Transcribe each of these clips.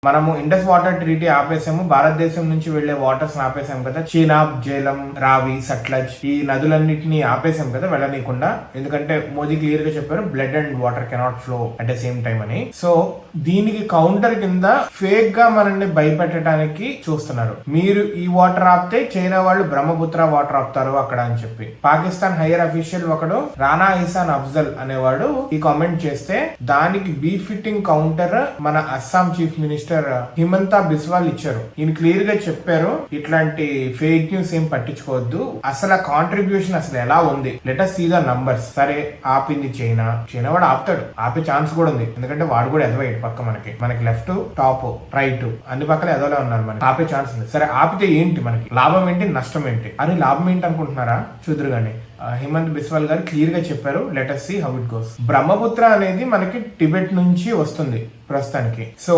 మనము Indus water treaty ఆపేసాము, భారతదేశం నుంచి వెళ్లే వాటర్స్ ఆపేసాం కదా, చీనాబ్, జేలం, రావి, సట్లజ్ ఈ నదులన్నింటినీ ఆపేసాం కదా వెళ్ళనీయకుండా. ఎందుకంటే మోదీ క్లియర్ గా చెప్పారు blood and water cannot flow at the same time అని. సో దీనికి కౌంటర్ కింద ఫేక్ గా మనల్ని భయపెట్టడానికి చూస్తున్నారు. మీరు ఈ వాటర్ ఆపితే చైనా వాళ్ళు బ్రహ్మపుత్ర వాటర్ ఆపుతారు అక్కడ అని చెప్పి. పాకిస్తాన్ హైయర్ అఫీషియల్ ఒకడు రానా ఇసాన్ అఫ్జల్ అనేవాడు ఈ కామెంట్ చేస్తే దానికి బీఫిట్టింగ్ కౌంటర్ మన అస్సాం చీఫ్ మినిస్టర్ హిమంతా బిస్వాల్ ఇచ్చారు. ఈయన క్లియర్ గా చెప్పారు ఇట్లాంటి ఫేక్ న్యూస్ ఏం పట్టించుకోవద్దు, అసలు ఆ కాంట్రిబ్యూషన్ అసలు ఎలా ఉంది, let us see the numbers. సరే ఆపింది చైనా వాడు ఆపుతాడు, ఆపే ఛాన్స్ కూడా ఉంది. ఎందుకంటే వాడు కూడా ఎదవైడు పక్క మనకి లెఫ్ట్ టాప్ రైట్ అన్ని పక్కల ఎదవలే ఉన్నారు, మనకి ఆపే ఛాన్స్ ఉంది. సరే ఆపితే ఏంటి, మనకి లాభం ఏంటి, నష్టం ఏంటి? అరే లాభం ఏంటి అనుకుంటున్నారా? చూద్దరు గానీ హిమంత్ బిస్వాల్ గారు క్లియర్ గా చెప్పారు, let us see how it goes. Brahmaputra అనేది మనకి టిబెట్ నుంచి వస్తుంది ప్రస్తుతానికి. సో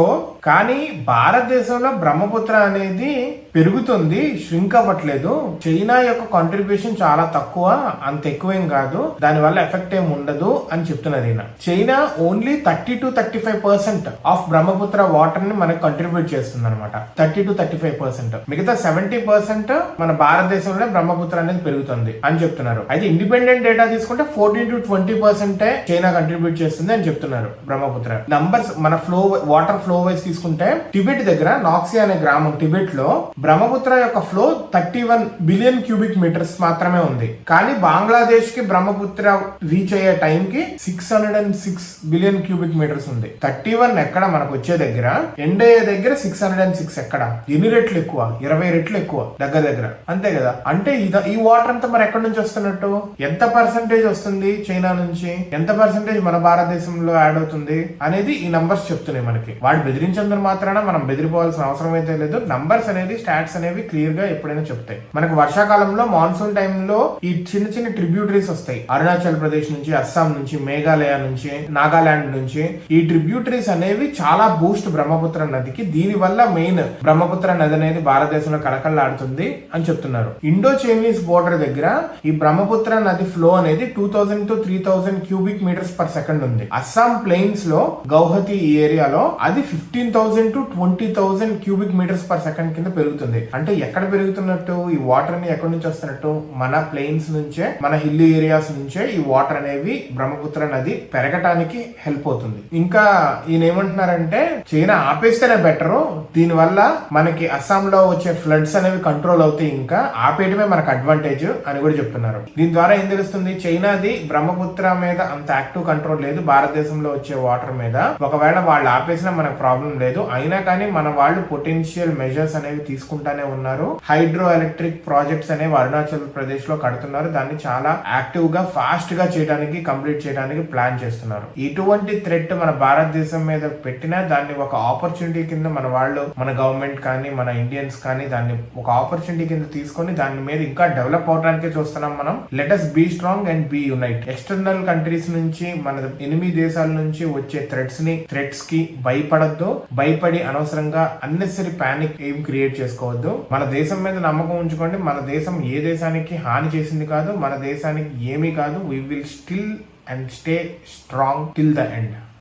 కానీ భారతదేశంలో బ్రహ్మపుత్ర అనేది పెరుగుతుంది, ష్రింక్ అవ్వట్లేదు. చైనా యొక్క కాంట్రిబ్యూషన్ చాలా తక్కువ, అంత ఎక్కువేం కాదు, దాని వల్ల ఎఫెక్ట్ ఏం ఉండదు అని చెప్తున్నారు ఈయన. China only 30 to 35% of Brahmaputra water ని మనకి కంట్రిబ్యూట్ చేస్తుంది అనమాట. 30 to 35%. మిగతా 70% మన భారతదేశంలో బ్రహ్మపుత్ర అనేది పెరుగుతుంది అని చెప్తున్నారు. అయితే ఇండిపెండెంట్ డేటా తీసుకుంటే 14 to 20% చైనా కంట్రిబ్యూట్ చేస్తుంది అని చెప్తున్నారు బ్రహ్మపుత్ర. నంబర్స్ మన వాటర్ ఫ్లో వైజ్ తీసుకుంటే టిబెట్ దగ్గర నాక్సీ అనే గ్రామం టిబెట్ లో బ్రహ్మపుత్ర యొక్క ఫ్లో 31 బిలియన్ క్యూబిక్ మీటర్స్ మాత్రమే ఉంది. కానీ బంగ్లాదేశ్ కి బ్రహ్మపుత్ర రీచ్ అయ్యే టైం కి 606 బిలియన్ క్యూబిక్ మీటర్స్ ఉంది. 31 ఎక్కడ మనకు వచ్చే దగ్గర, ఎండ్ అయ్యే దగ్గర 606 ఎక్కడ? ఎన్ని రెట్లు ఎక్కువ? 20 రెట్లు ఎక్కువ దగ్గర. అంతే కదా. అంటే ఈ వాటర్ అంతా మరి ఎక్కడి నుంచి వస్తున్నట్టు? ఎంత పర్సెంటేజ్ వస్తుంది చైనా నుంచి, ఎంత పర్సెంటేజ్ మన భారతదేశంలో యాడ్ అవుతుంది అనేది ఈ నంబర్స్ చెప్తున్నాయి మనకి. వాడు బెదిరించడం మాత్రాన మనం బెదిరిపోవాల్సిన అవసరం అయితే లేదు. నంబర్స్ అనేది స్టాట్స్ అనేవి క్లియర్ గా ఎప్పుడైనా చెప్తాయి. మనకు వర్షాకాలంలో మాన్సూన్ టైంలో ఈ చిన్న ట్రిబ్యూటరీస్ వస్తాయి. అరుణాచల్ ప్రదేశ్ నుంచి, అస్సాం నుంచి, మేఘాలయ నుంచి, నాగాలాండ్ నుంచి ఈ ట్రిబ్యూటరీస్ అనేవి చాలా బూస్ట్ బ్రహ్మపుత్ర నదికి. దీని వల్ల మెయిన్ బ్రహ్మపుత్ర నది అనేది భారతదేశంలో కళకళలాడుతుంది అని చెప్తున్నారు. ఇండో చైనీస్ బోర్డర్ దగ్గర ఈ బ్రహ్మపుత్ర నది ఫ్లో అనేది 2000 to 3000 cubic metres per second ఉంది. అస్సాం ప్లెయిన్స్ లో గౌహతి ఈ ఏరియాలో అది 15,000 to 20,000 cubic metres per second కింద పెరుగుతుంది. అంటే ఎక్కడ పెరుగుతున్నట్టు? ఈ వాటర్ ని ఎక్కడి నుంచి వస్తున్నట్టు? మన ప్లెయిన్స్ నుంచే, మన హిల్ ఏరియాస్ నుంచే ఈ వాటర్ అనేవి బ్రహ్మపుత్ర నది పెరగటానికి హెల్ప్ అవుతుంది. ఇంకా ఈయన ఏమంటున్నారంటే చైనా ఆపేస్తేనే బెటరు, దీని వల్ల మనకి అస్సాం లో వచ్చే ఫ్లడ్స్ అనేవి కంట్రోల్ అవుతాయి, ఇంకా ఆపేయడమే మనకు అడ్వాంటేజ్ అని కూడా చెప్తున్నారు. దీని ద్వారా ఏం తెలుస్తుంది? చైనాది బ్రహ్మపుత్ర మీద అంత యాక్టివ్ కంట్రోల్ లేదు భారతదేశంలో వచ్చే వాటర్ మీద. ఒకవేళ వాళ్ళు ఆపేసినా మనకు ప్రాబ్లం లేదు, అయినా కానీ మన వాళ్ళు పొటెన్షియల్ మెజర్స్ అనేవి తీసుకుంటానే ఉన్నారు. హైడ్రో ఎలక్ట్రిక్ ప్రాజెక్ట్స్ అనేవి అరుణాచల్ ప్రదేశ్ లో కడుతున్నారు. దాన్ని చాలా యాక్టివ్ గా ఫాస్ట్ గా చేయడానికి, కంప్లీట్ చేయడానికి ప్లాన్ చేస్తున్నారు. ఇటువంటి థ్రెట్ మన భారతదేశం మీద పెట్టినా దాన్ని ఒక ఆపర్చునిటీ కింద మన వాళ్ళు, మన గవర్నమెంట్ కానీ, మన ఇండియన్స్ కానీ దాన్ని ఒక ఆపర్చునిటీ కింద తీసుకొని దాని మీద ఇంకా డెవలప్ అవడానికే చూస్తున్నాం మనం. Let us be strong and be unite. External countries నుంచి, మన 8 దేశాల నుంచి వచ్చే థ్రెట్స్ కి భయపడద్దు. భయపడి అనవసరంగా అన్నెసరీ పానిక్ ఏం క్రియేట్ చేసుకోవద్దు. మన దేశం మీద నమ్మకం ఉంచుకోండి. మన దేశం ఏ దేశానికి హాని చేసింది కాదు, మన దేశానికి ఏమీ కాదు. We will still and stay strong till the end.